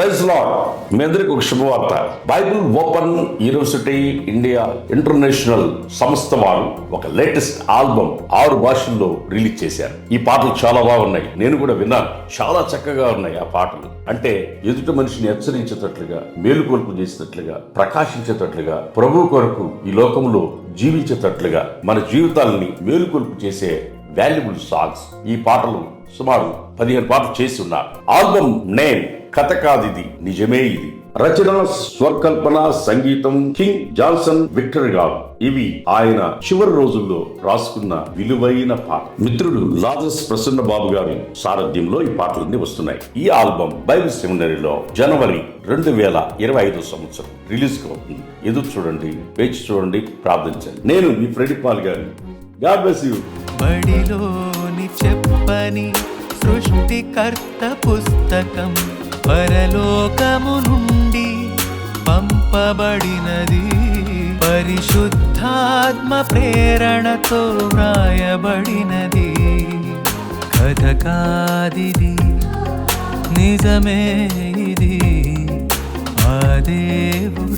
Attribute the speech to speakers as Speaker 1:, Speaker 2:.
Speaker 1: Praise lord. మీ అందరికి ఒక శుభవార్త. Bible open university India international సంస్థ వారు ఒక లేటెస్ట్ ఆల్బమ్ 6 భాషల్లో రిలీజ్ చేశారు. ఈ పాటలు చాలా బాగున్నాయి, నేను కూడా విన్నాను. చాలా చక్కగా ఉన్నాయి ఆ పాటలు. అంటే ఎదుటి మనిషిని హెచ్చరించేటట్లుగా, మేలుకొల్పు చేసేటట్లుగా, ప్రకాశించేటట్లుగా, ప్రభు కొరకు ఈ లోకంలో జీవించేటట్లుగా, మన జీవితాలని మేలుకొల్పు చేసే వాల్యుబుల్ సాంగ్స్. ఈ పాటలు సుమారు 15 పాటలు చేసి ఉన్నారు. ఆల్బమ్ నేమ్ కథ కాదిది నిజమే ఇది. రచన, స్వరకల్పన, సంగీతం కింగ్ జాన్సన్ విక్టర్ గారు. ఇవి ఆయన చివరి రోజుల్లో రాసుకున్న విలువైన పాట. మిత్రుడు లాజస్ ప్రసన్న బాబు గారి సారథ్యంలో ఈ పాటలన్నీ వస్తున్నాయి. ఈ ఆల్బమ్ బైబిల్ సెమినరీలో జనవరి 2025 సంవత్సరం రిలీజ్ అవుతుంది. ఎదురు చూడండి, వేచి చూడండి, ప్రార్థించండి. నేను మీ ఫ్రెండ్ పాల్ గారు. God bless you.
Speaker 2: బడిలోని చెప్పని సృష్టికర్త పుస్తకం పరలోకము నుండి పంపబడినది. పరిశుద్ధాత్మ ప్రేరణతో వ్రాయబడినది. కథ కాదిది నిజమే ఇది. ఆ దేవుడు